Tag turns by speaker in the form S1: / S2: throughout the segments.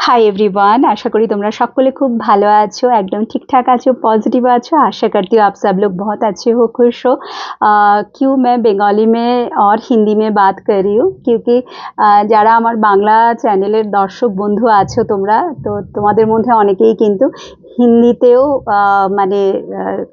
S1: High everyone, आशा करी তোমরা সকলে খুব ভালো আছো, একদম ঠিকঠাক আছো, पॉजिटिव আছো। आशा करती हूँ आप सब लोग बहुत अच्छे हो, खुश हो। क्यों मैं बंगाली में और हिंदी में बात कर रही हूँ क्योंकि যারা আমার বাংলা চ্যানেলের দর্শক বন্ধু আছো তোমরা, তো তোমাদের মধ্যে অনেকেই কিন্তু হিন্দিতেও মানে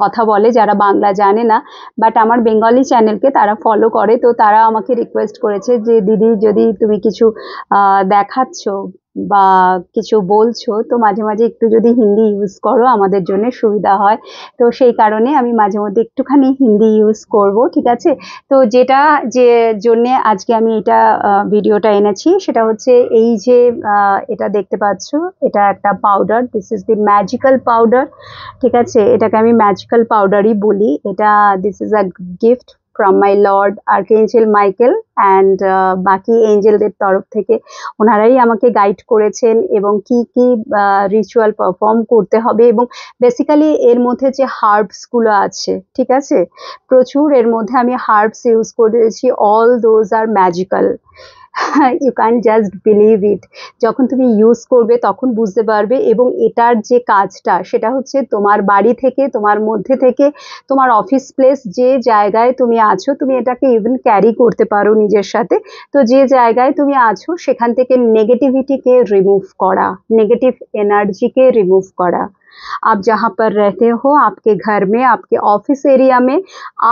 S1: কথা বলে, যারা বাংলা জানে না বাট আমার বেঙ্গলি চ্যানেলকে তারা ফলো করে। তো তারা আমাকে রিকোয়েস্ট করেছে যে দিদি যদি তুমি কিছু দেখাচ্ছ বা কিছু বলছো তো মাঝে মাঝে একটু যদি হিন্দি ইউজ করো আমাদের জন্য সুবিধা হয়। তো সেই কারণে আমি মাঝে মধ্যে একটুখানি হিন্দি ইউজ করব, ঠিক আছে। তো যেটা যে জন্যে আজকে আমি এটা ভিডিওটা এনেছি সেটা হচ্ছে এই যে এটা দেখতে পাচ্ছ, এটা একটা powder, this is the magical powder, ঠিক আছে। এটাকে আমি ম্যাজিক্যাল পাউডারই বলি। এটা this is a gift from my lord Archangel Michael and বাকি এঞ্জেলদের তরফ থেকে। ওনারাই আমাকে গাইড করেছেন এবং কি কি রিচুয়াল পারফর্ম করতে হবে, এবং বেসিক্যালি এর মধ্যে যে হার্বসগুলো আছে, ঠিক আছে, প্রচুর এর মধ্যে আমি হার্বস ইউজ করেছি। All those are magical, you can just believe it. যখন তুমি ইউজ করবে তখন বুঝতে পারবে। এবং এটার যে কাজটা সেটা হচ্ছে তোমার বাড়ি থেকে, তোমার মধ্যে থেকে, তোমার অফিস প্লেস, যে জায়গায় তুমি আছো তুমি এটাকে ইভেন ক্যারি করতে পারো নিজের সাথে। তো যে জায়গায় তুমি আছো সেখান থেকে নেগেটিভিটিকে রিমুভ করা, নেগেটিভ এনার্জিকে রিমুভ করা। आप जहाँ पर रहते हो, आपके घर में, आपके ऑफिस एरिया में,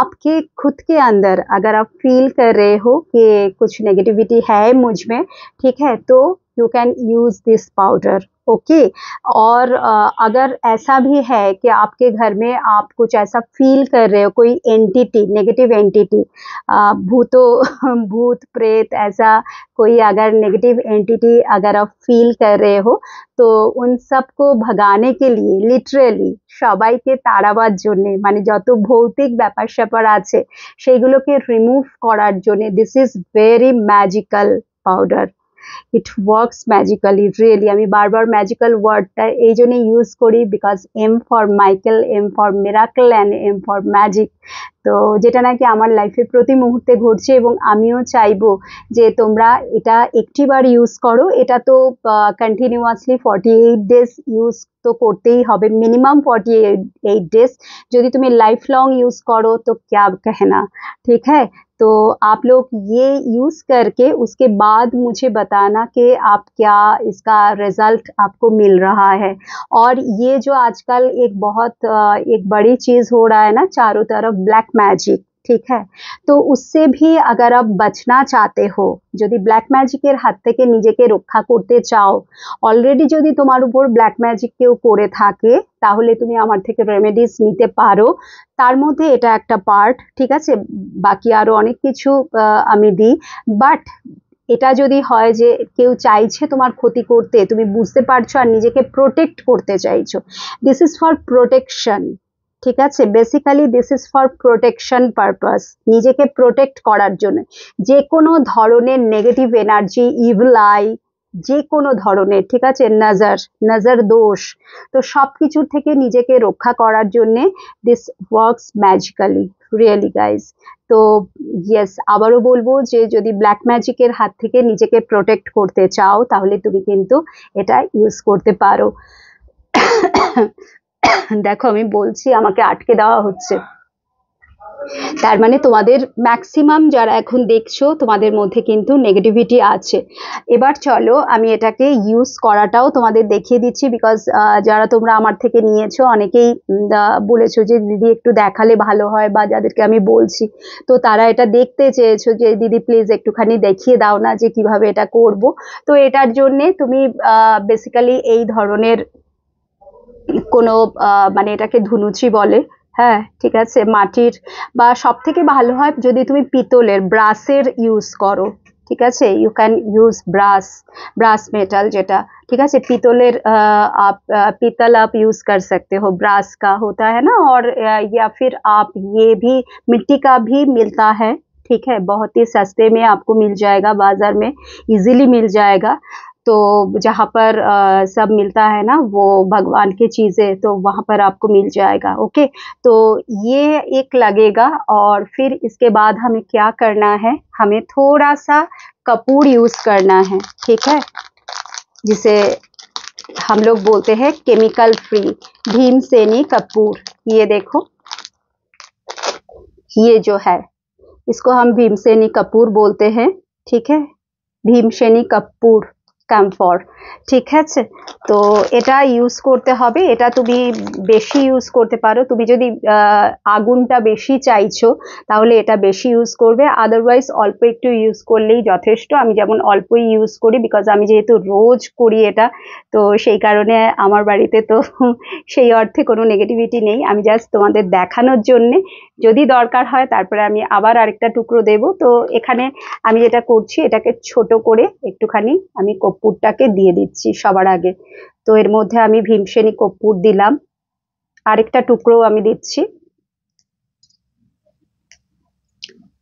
S1: आपके खुद के अंदर अगर आप फील कर रहे हो कि कुछ नेगेटिविटी है मुझ में, ठीक है, तो you can use this powder, okay. और अगर ऐसा भी है कि आपके घर में आप कुछ ऐसा फील कर रहे हो, कोई एंटिटी, नेगेटिव एंटिटी, भूत प्रेत, ऐसा कोई अगर नेगेटिव एंटिटी अगर आप फील कर रहे हो तो उन सबको भगाने के लिए लिटराली সবাইকে তাড়াবার জন্যে, মানে যত ভৌতিক ব্যাপার স্যাপার আছে সেইগুলোকে রিমুভ করার জন্যে this is very magical powder. It works magically, really. আমি বারবার ম্যাজিক্যাল ওয়ার্ডটা এই জন্যই ইউজ করি because M for Michael, M for miracle and M for magic. তো যেটা নাকি আমার লাইফে প্রতি মুহূর্তে ঘটছে এবং আমিও চাইবো যে তোমরা এটা একটিবার ইউজ করো। এটা তো কন্টিনিউয়াসলি 48 ডেজ ইউজ তো করতেই হবে, মিনিমাম 48 ডেজ। যদি তুমি লাইফ লং ইউজ করো তো क्या कहना, ठीक है। तो आप लोग ये यूज़ करके उसके बाद मुझे बताना कि आप क्या इसका रिज़ल्ट आपको मिल रहा है। और ये जो आजकल एक बहुत एक बड़ी चीज़ हो रहा है ना चारों तरफ, ब्लैक मैजिक, ठीक है। तो उससे भी अगर आप बचना चाहते हो, যদি ব্ল্যাক ম্যাজিকের হাত থেকে নিজেকে রক্ষা করতে চাও, অলরেডি যদি তোমার উপর ব্ল্যাক ম্যাজিক কেউ করে থাকে তাহলে তুমি আমার থেকে রেমেডিস নিতে পারো। তার মধ্যে এটা একটা পার্ট, ঠিক আছে। বাকি আরো অনেক কিছু আমি দিই, বাট এটা যদি হয় যে কেউ চাইছে তোমার ক্ষতি করতে, তুমি বুঝতে পারছো আর নিজেকে প্রোটেক্ট করতে চাইছো, দিস ইজ ফর প্রোটেকশন, ঠিক আছে। Basically this is for protection purpose, নিজেকে প্রোটেক্ট করার জন্য। যে কোনো ধরনের নেগেটিভ এনার্জি, ইভিল আই, যে কোনো ধরনের, ঠিক আছে, নজর দোষ, তো সব কিছুর থেকে নিজেকে রক্ষা করার জন্যে this works magically, really guys. তো ইয়েস, আবারও বলবো যে যদি ব্ল্যাক ম্যাজিকের হাত থেকে নিজেকে প্রোটেক্ট করতে চাও তাহলে তুমি কিন্তু এটা ইউজ করতে পারো। দেখো আমি বলছি, আমাকে আটকে দেওয়া হচ্ছে, তার মানে তোমাদের ম্যাক্সিমাম যারা এখন দেখছো তোমাদের মধ্যে কিন্তু নেগেটিভিটি আছে। এবার চলো আমি এটাকে ইউজ করাটাও তোমাদের দেখিয়ে দিচ্ছি, বিকজ যারা তোমরা আমার থেকে নিয়েছো অনেকেই বলেছো যে দিদি একটু দেখালে ভালো হয়, বা যাদেরকে আমি বলছি তো তারা এটা দেখতে চেয়েছো যে দিদি প্লিজ একটুখানি দেখিয়ে দাও না যে কিভাবে এটা করব। তো এটার জন্যে তুমি বেসিক্যালি এই ধরনের কোনো মানে এটাকে ধুনুচি বলে, হ্যাঁ, ঠিক আছে, মাটির, বা সব থেকে ভালো হয় যদি তুমি পিতলের ব্রাসের ইউজ করো, ঠিক আছে। You can use brass metal যেটা, ठीक है। पीतलेर आप पीतल आप यूज कर सकते हो, ब्रास का होता है ना। और या फिर आप ये भी मिट्टी का भी मिलता है, ठीक है, बहुत ही सस्ते में आपको मिल जाएगा, बाजार में इजीली मिल जाएगा। तो जहाँ पर सब मिलता है ना वो भगवान की चीज़ें, तो वहाँ पर आपको मिल जाएगा, ओके। तो ये एक लगेगा। और फिर इसके बाद हमें क्या करना है, हमें थोड़ा सा कपूर यूज़ करना है, ठीक है, जिसे हम लोग बोलते हैं केमिकल फ्री भीमसेनी कपूर। ये देखो, ये जो है इसको हम भीमसेनी कपूर बोलते हैं, ठीक है, भीमसेनी कपूर कैम्फर, ठीक है। तो এটা ইউজ করতে হবে, এটা তুমি বেশি ইউজ করতে পারো। তুমি যদি আগুনটা বেশি চাইছো তাহলে এটা বেশি ইউজ করবে, আদারওয়াইজ অল্প একটু ইউজ করলেই যথেষ্ট। আমি যেমন অল্পই ইউজ করি, বিকজ আমি যেহেতু রোজ করি এটা, তো সেই কারণে আমার বাড়িতে তো সেই অর্থে কোনো নেগেটিভিটি নেই। আমি জাস্ট তোমাদের দেখানোর জন্যে, যদি দরকার হয় তারপরে আমি আবার আরেকটা টুকরো দেব। তো এখানে আমি যেটা করছি, এটাকে ছোট করে একটুখানি আমি কর্পূরটাকে দিয়ে দিচ্ছি সবার আগে। তো এর মধ্যে আমি ভীমসেনী কর্পূর দিলাম, আরেকটা টুকরো আমি দিচ্ছি।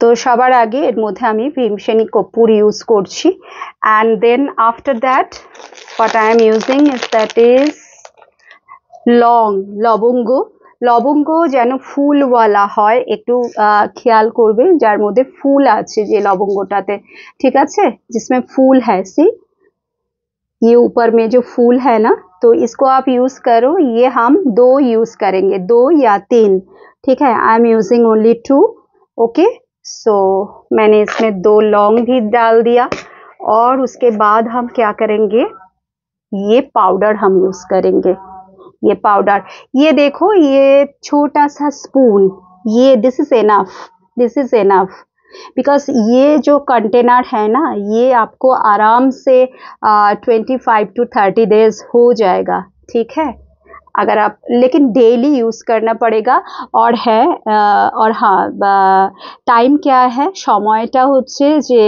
S1: তো সবার আগে এর মধ্যে আমি ভীমসেনী কর্পূর ইউজ করছি। And then after that what I am using is that is লবঙ্গ। লবঙ্গ যেন ফুলওয়ালা হয়, একটু খেয়াল করবে, যার মধ্যে ফুল আছে যে লবঙ্গটাতে, ঠিক আছে, जिसमें फूल है, सी ये ऊपर में जो फूल है ना, तो इसको आप यूज करो। ये हम 2 यूज करेंगे, 2 या 3, ठीक है। I am using only 2, okay. So मैंने इसमें 2 लौंग भी डाल दिया। और उसके बाद हम क्या करेंगे, ये पाउडर हम यूज करेंगे, ये पाउडर। ये देखो, ये छोटा सा स्पून, ये this is enough, this is enough, because ये जो कंटेनर है ना, ये आपको आराम से 25 to 30 डेज हो जाएगा, ठीक है, अगर आप, लेकिन डेली यूज करना पड़ेगा। और है और हाँ, টাইম क्या है, সময়টা হচ্ছে যে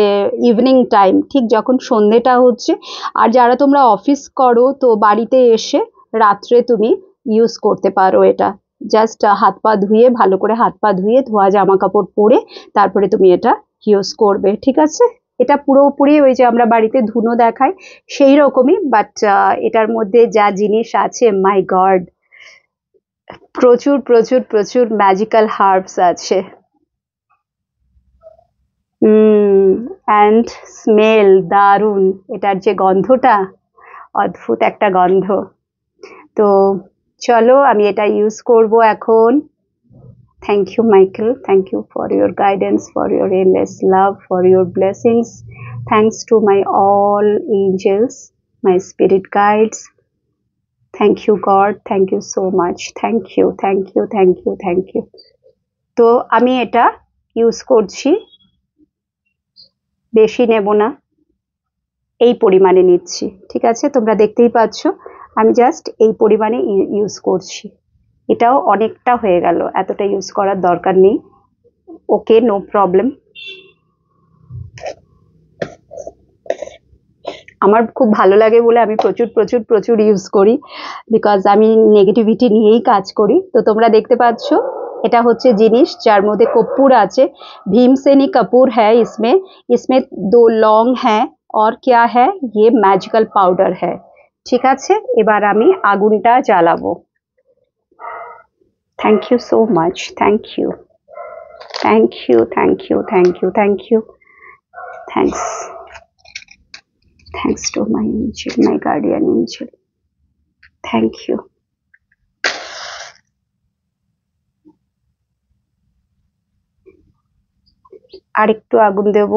S1: ইভিনিং টাইম, ঠিক যখন সন্ধ্যেটা হচ্ছে। আর যারা তোমরা অফিস করো, তো বাড়িতে এসে রাত্রে তুমি ইউজ করতে পারো এটা। জাস্ট হাত পা ধুয়ে, ভালো করে হাত পা ধুয়ে, ধোয়া জামা কাপড় পরে তারপরে তুমি এটা ইউজ করবে, ঠিক আছে। এটা পুরোপুরি ওই যে আমরা বাড়িতে ধুনো দেখাই সেই রকমই, বাট এটার মধ্যে যা জিনিস আছে, মাই গড, প্রচুর প্রচুর প্রচুর ম্যাজিক্যাল হার্বস আছে। অ্যান্ড স্মেল দারুণ, এটার যে গন্ধটা, অদ্ভুত একটা গন্ধ। তো চলো আমি এটা ইউজ করব এখন। Thank you Michael, thank you for your guidance, for your endless love, for your blessings. Thanks to my all angels, my spirit guides. Thank you God, thank you so much, thank you, thank you, thank you, thank you. তো আমি এটা use করছি, বেশি নেব না, এই পরিমাণে নিচ্ছি, ঠিক আছে। তোমরা দেখতেই পাচ্ছ আমি জাস্ট এই পরিমাণে ইউজ করছি। এটাও অনেকটা হয়ে গেল, এতটা ইউজ করার দরকার নেই, ওকে, নো প্রবলেম। আমার খুব ভালো লাগে বলে আমি প্রচুর প্রচুর প্রচুর ইউজ করি, বিকজ আমি নেগেটিভিটি নিয়েই কাজ করি। তো তোমরা দেখতে পাচ্ছ এটা হচ্ছে জিনিস যার মধ্যে কর্পূর আছে, भीमसेनी कपूर है इसमें, इसमें 2 लौंग है और क्या है, ये मैजिकल पाउडर है, ঠিক আছে। এবার আমি আগুনটা জ্বালাবো। Thank you so much, thank you, thank you, thank you, thank you, thank you, thanks, thanks to my angel, my guardian angel, thank you. আর একটু আগুন দেব।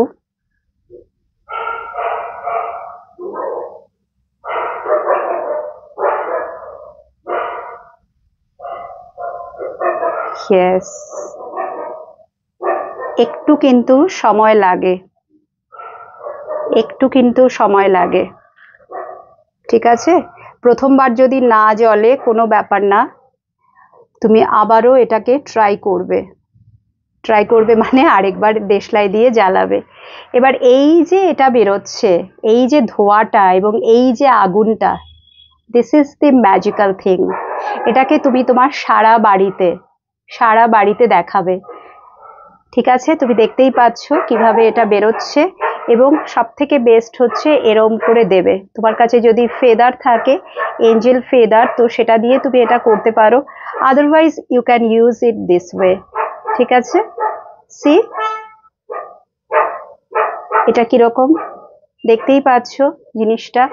S1: ইয়েস, একটু কিন্তু সময় লাগে, একটু কিন্তু সময় লাগে, ঠিক আছে। প্রথমবার যদি না জ্বলে কোনো ব্যাপার না, তুমি আবারও এটাকে ট্রাই করবে, ট্রাই করবে মানে আরেকবার দেশলাই দিয়ে জ্বালাবে। এবার এই যে এটা বেরোচ্ছে, এই যে ধোঁয়াটা এবং এই যে আগুনটা, this is the magical thing. এটাকে তুমি তোমার সারা বাড়িতে দেখাবে, ঠিক আছে। তুমি দেখতেই পাচ্ছ কিভাবে এটা বেরোচ্ছে, এবং সব থেকে বেস্ট হচ্ছে এরম করে দেবে। তোমার কাছে যদি ফেদার থাকে, এঞ্জেল ফেদার, তো সেটা দিয়ে তুমি এটা করতে পারো, otherwise you can use it this way, ঠিক আছে। সি এটা কিরকম দেখতেই পাচ্ছ জিনিসটা।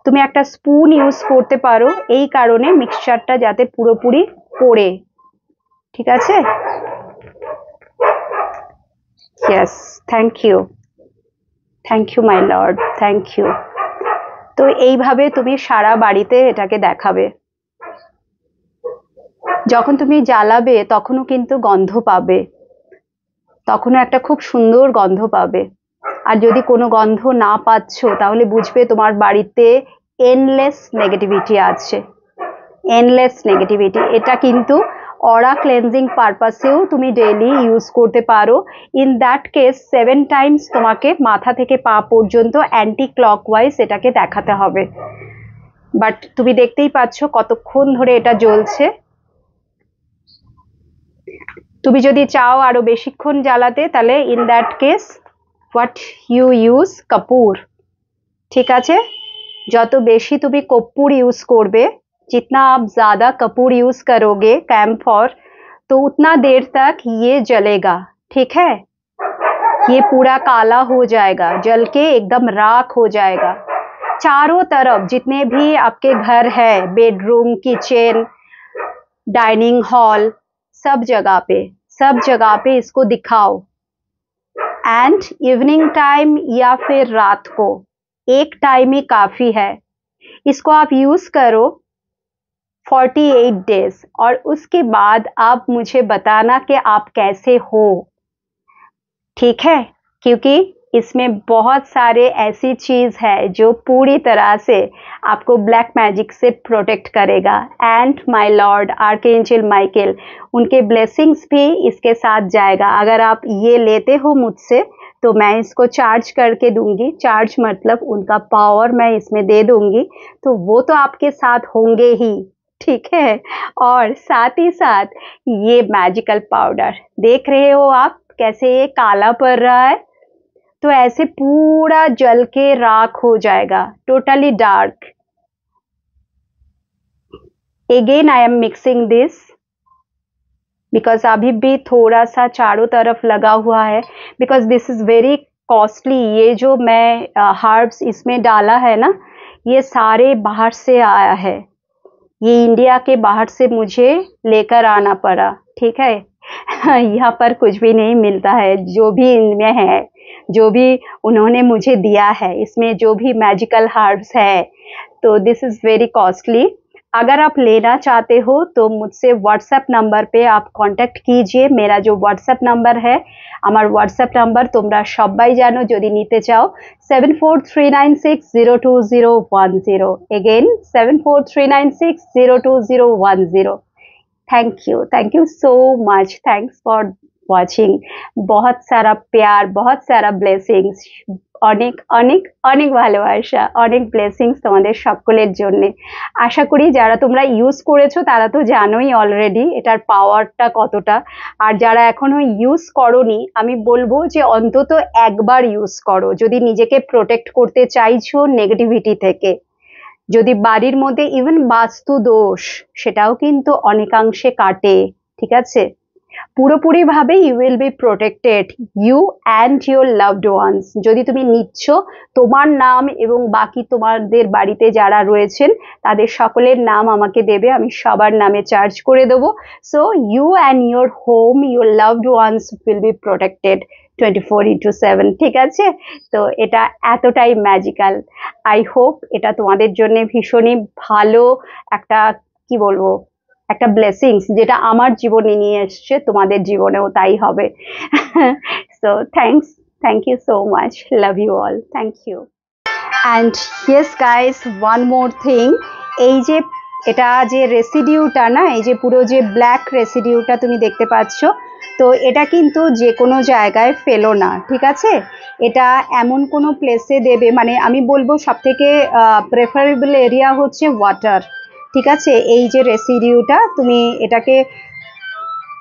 S1: তুমি একটা স্পুন ইউজ করতে পারো, এই কারণে মিক্সচারটা যাতে পুরোপুরি পড়ে, ঠিক আছে? Yes, thank you my lord, thank you. তো এইভাবে তুমি সারা বাড়িতে এটাকে দেখাবে। যখন তুমি জ্বালাবে তখনও কিন্তু গন্ধ পাবে, তখনও একটা খুব সুন্দর গন্ধ পাবে। আর যদি কোনো গন্ধ না পাচ্ছ তাহলে বুঝবে তোমার বাড়িতে এন্ডলেস নেগেটিভিটি আছে, এন্ডলেস নেগেটিভিটি। এটা কিন্তু অরা ক্লেনজিং পারপাসেও তুমি ডেইলি ইউজ করতে পারো। ইন দ্যাট কেস 7 টাইমস তোমাকে মাথা থেকে পা পর্যন্ত অ্যান্টি ক্লকওয়াইজ এটাকে দেখাতে হবে। বাট তুমি দেখতেই পাচ্ছ কতক্ষণ ধরে এটা জ্বলছে। তুমি যদি চাও আরো বেশিক্ষণ জ্বালাতে, তাহলে in that case what you use কপুর, ঠিক আছে? যত বেশি তুমি কর্पूर यूज করবে, जितना आप ज्यादा कपूर यूज करोगे कैम्फर, तो उतना देर तक ये जलेगा, ठीक है? ये पूरा काला हो जाएगा, जल के एकदम राख हो जाएगा। चारों तरफ जितने भी आपके घर है, बेडरूम, किचन, डाइनिंग हॉल, सब जगह पे इसको दिखाओ। एंड इवनिंग टाइम या फिर रात को, एक टाइम ही काफी है। इसको आप यूज करो 48 डेज, और उसके बाद आप मुझे बताना कि आप कैसे हो, ठीक है? क्योंकि इसमें बहुत सारे ऐसी चीज है जो पूरी तरह से आपको ब्लैक मैजिक से प्रोटेक्ट करेगा। And my Lord archangel Michael, उनके ब्लेसिंग्स भी इसके साथ जाएगा। अगर आप ये लेते हो मुझसे तो मैं इसको चार्ज करके दूंगी, चार्ज मतलब उनका पावर मैं इसमें दे दूंगी, तो वो तो आपके साथ होंगे ही, ठीक है? और साथ ही साथ ये मैजिकल पाउडर देख रहे हो आप कैसे ये काला पड़ रहा है, तो ऐसे पूरा जल के राख हो जाएगा, totally dark. Again I am mixing this because अभी भी थोड़ा सा चारों तरफ लगा हुआ है, because this is very costly. ये जो मैं हर्ब्स इसमें डाला है ना, ये सारे बाहर से आया है, ये इंडिया के बाहर से मुझे लेकर आना पड़ा, ठीक है? यहाँ पर कुछ भी नहीं मिलता है, जो भी इनमें है, जो भी उन्होंने मुझे दिया है, इसमें जो भी मैजिकल हर्ब्स है, तो दिस इज वेरी कॉस्टली। अगर आप लेना चाहते हो तो मुझसे व्हाट्सएप नंबर पे आप कांटेक्ट कीजिए। मेरा जो व्हाट्सएप नंबर है, আমার হোয়াটসঅ্যাপ নাম্বার তোমরা সবাই জানো, যদি নিতে চাও 7439602010, again 7439602010। Thank you so much, thanks for watching. बहुत सारा प्यार, बहुत सारा ব্লেসিংস, অনেক অনেক অনেক ভালোবাসা, অনেক ব্লেসিংস তোমাদের সকলের জন্য। আশা করি যারা তোমরা ইউজ করেছো তারা তো জানোই অলরেডি এটার পাওয়ারটা কতটা, আর যারা এখনো ইউজ করোনি আমি বলবো যে অন্তত একবার ইউজ করো, যদি নিজেকে প্রোটেক্ট করতে চাইছো নেগেটিভিটি থেকে। যদি বাড়ির মধ্যে ইভেন বাস্তু দোষ, সেটাও কিন্তু অনেকাংশে কাটে, ঠিক আছে? পুরোপুরি ভাবে you will be protected, you and your loved ones. যদি তুমি নিচ্ছ, তোমার নাম এবং বাকি তোমাদের বাড়িতে যারা রয়েছেন তাদের সকলের নাম আমাকে দেবে, আমি সবার নামে চার্জ করে দেবো। So you and your home, your loved ones will be protected 24/7, ঠিক আছে? তো এটা এতটাই ম্যাজিক্যাল। আই হোপ এটা তোমাদের জন্য ভীষণই ভালো একটা, কি বলবো, একটা ব্লেসিংস, যেটা আমার জীবনে নিয়ে এসছে তোমাদের জীবনেও তাই হবে। So thank you so much, love you all, thank you. And yes guys, one more thing, এই যে এটা যে রেসিডিউটা না, এই যে পুরো যে ব্ল্যাক রেসিডিউটা তুমি দেখতে পাচ্ছ, তো এটা কিন্তু যে কোনো জায়গায় ফেলো না, ঠিক আছে? এটা এমন কোনো প্লেসে দেবে, মানে আমি বলবো সব থেকে প্রেফারেবল এরিয়া হচ্ছে ওয়াটার, ঠিক আছে? এই যে রেসিডিউটা তুমি এটাকে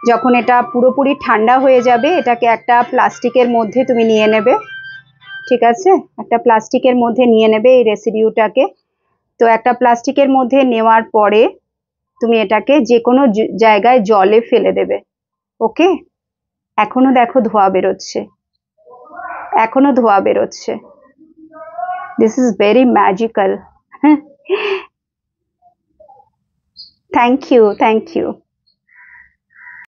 S1: যখন এটা পুরোপুরি ঠান্ডা হয়ে যাবে, এটাকে একটা প্লাস্টিকের মধ্যে তুমি নিয়ে নেবে, ঠিক আছে? একটা প্লাস্টিকের মধ্যে নিয়ে নেবে এই রেসিডিউটাকে। তো একটা প্লাস্টিকের মধ্যে নেওয়ার পরে তুমি এটাকে যে কোনো জায়গায় জলে ফেলে দেবে, ওকে? এখনো দেখো ধোয়া বেরোচ্ছে, এখনো ধোয়া বেরোচ্ছে। This is very magical. Thank you, thank you.